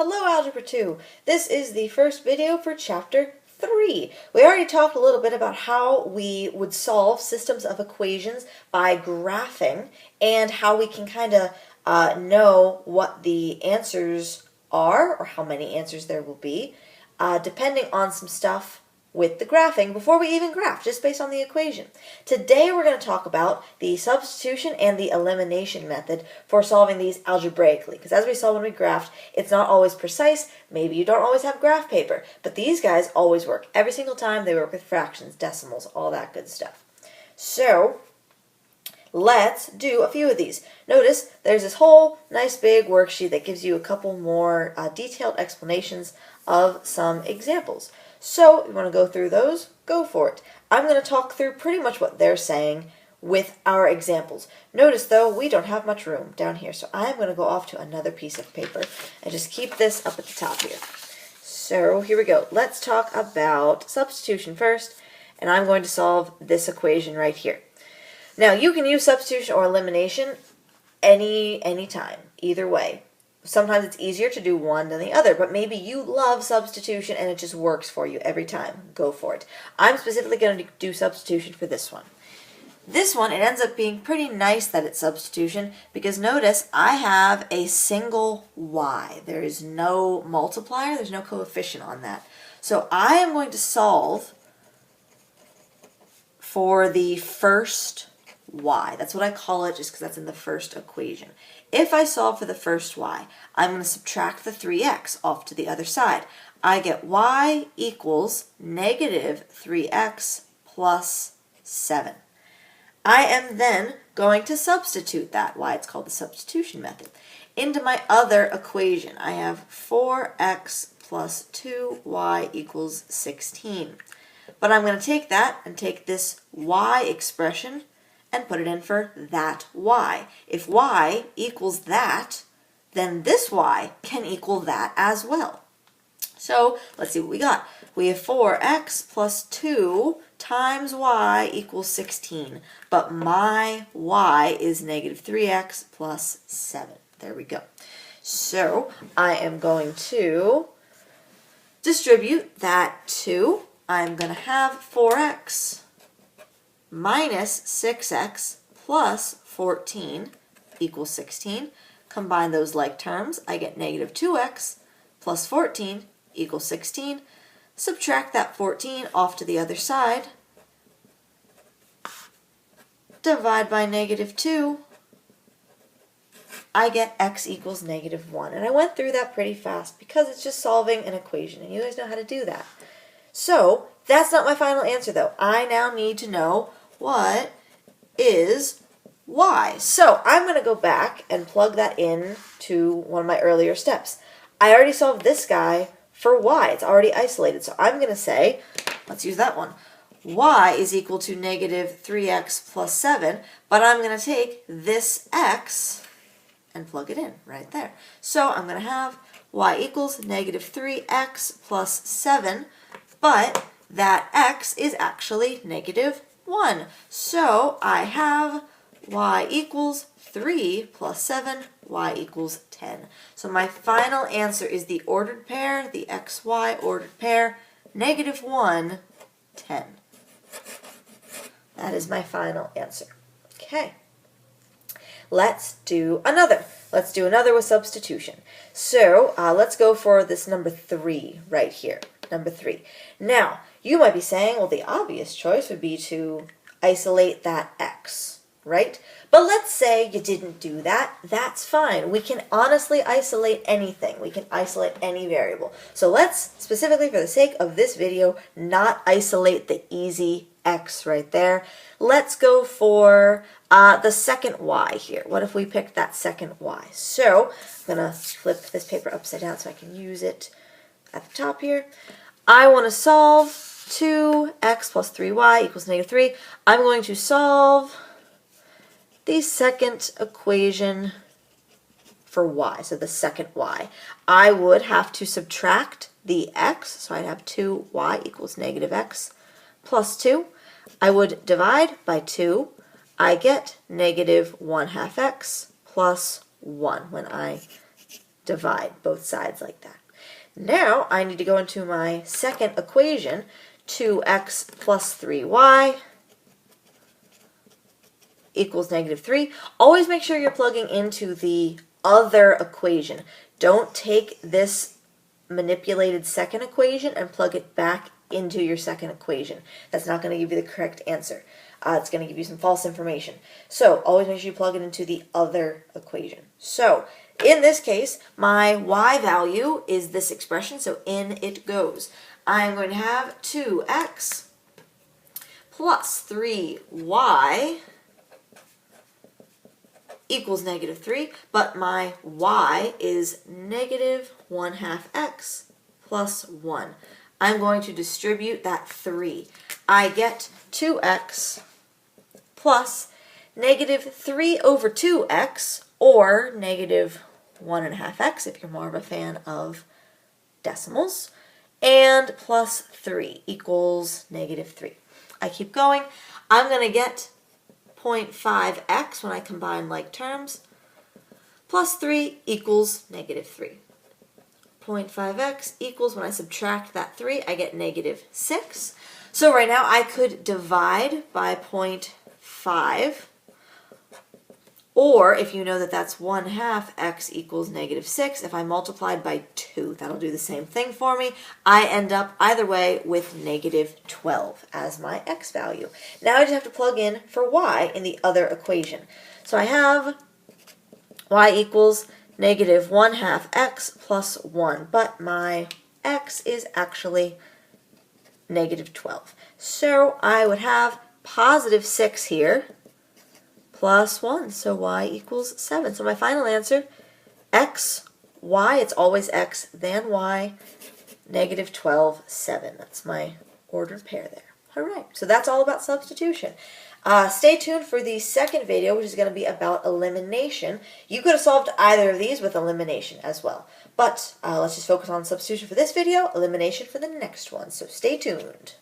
Hello Algebra 2. This is the first video for Chapter 3. We already talked a little bit about how we would solve systems of equations by graphing and how we can kind of know what the answers are or how many answers there will be depending on some stuff with the graphing before we even graph, just based on the equation. Today we're going to talk about the substitution and the elimination method for solving these algebraically, because as we saw when we graphed, it's not always precise. Maybe you don't always have graph paper, but these guys always work. Every single time they work with fractions, decimals, all that good stuff. So let's do a few of these. Notice there's this whole nice big worksheet that gives you a couple more detailed explanations of some examples. So you want to go through those? Go for it. I'm going to talk through pretty much what they're saying with our examples. Notice though, we don't have much room down here, so I'm going to go off to another piece of paper and just keep this up at the top here. So here we go. Let's talk about substitution first, and I'm going to solve this equation right here. Now you can use substitution or elimination any time, either way. Sometimes it's easier to do one than the other, but maybe you love substitution and it just works for you every time. Go for it. I'm specifically going to do substitution for this one. This one, it ends up being pretty nice that it's substitution because notice I have a single y. There is no multiplier, there's no coefficient on that. So I am going to solve for the first y. That's what I call it just because that's in the first equation. If I solve for the first y, I'm going to subtract the 3x off to the other side. I get y equals negative 3x plus 7. I am then going to substitute that, why it's called the substitution method, into my other equation. I have 4x plus 2y equals 16. But I'm going to take that and take this y expression and put it in for that y. If y equals that, then this y can equal that as well. So let's see what we got. We have 4x plus 2 times y equals 16. But my y is negative 3x plus 7. There we go. So I am going to distribute that 2. I'm going to have 4x minus 6x plus 14 equals 16. Combine those like terms, I get negative 2x plus 14 equals 16. Subtract that 14 off to the other side. Divide by negative 2. I get x equals negative 1. And I went through that pretty fast because it's just solving an equation, and you guys know how to do that. So that's not my final answer though. I now need to know what is y. So I'm going to go back and plug that in to one of my earlier steps. I already solved this guy for y. It's already isolated. So I'm going to say, let's use that one. Y is equal to negative 3x plus 7, but I'm going to take this x and plug it in right there. So I'm going to have y equals negative 3x plus 7, but that x is actually negative 1. So I have y equals 3 plus 7, y equals 10. So my final answer is the ordered pair, the xy ordered pair, negative 1, 10. That is my final answer. Okay. Let's do another. Let's do another with substitution. So let's go for this number 3 right here. Number 3. Now, you might be saying, well, the obvious choice would be to isolate that x, right? But let's say you didn't do that. That's fine. We can honestly isolate anything. We can isolate any variable. So let's, specifically for the sake of this video, not isolate the easy x right there. Let's go for the second y here. What if we picked that second y? So I'm going to flip this paper upside down so I can use it at the top here. I want to solve 2x plus 3y equals negative 3. I'm going to solve the second equation for y, so the second y. I would have to subtract the x, so I'd have 2y equals negative x plus 2. I would divide by 2. I get negative 1/2 x plus 1 when I divide both sides like that. Now I need to go into my second equation, 2x plus 3y equals negative 3. Always make sure you're plugging into the other equation. Don't take this manipulated second equation and plug it back into your second equation. That's not going to give you the correct answer. It's going to give you some false information. So always make sure you plug it into the other equation. So in this case, my y value is this expression, so in it goes. I'm going to have 2x plus 3y equals negative 3, but my y is negative 1/2 x plus 1. I'm going to distribute that 3. I get 2x plus negative 3 over 2x, or negative 1.5 x if you're more of a fan of decimals, and plus 3 equals negative 3. I keep going. I'm going to get 0.5x when I combine like terms, plus 3 equals negative 3. 0.5x equals, when I subtract that 3, I get negative 6. So right now I could divide by 0.5, or if you know that that's 1/2 x equals negative 6, if I multiplied by 2, that'll do the same thing for me. I end up either way with negative 12 as my x value. Now I just have to plug in for y in the other equation. So I have y equals negative 1/2 x plus 1, but my x is actually negative 12. So I would have positive 6 here, plus 1, so y equals 7. So my final answer, x, y, it's always x, then y, negative 12, 7. That's my ordered pair there. All right, so that's all about substitution. Stay tuned for the second video, which is going to be about elimination. You could have solved either of these with elimination as well. But let's just focus on substitution for this video, elimination for the next one. So stay tuned.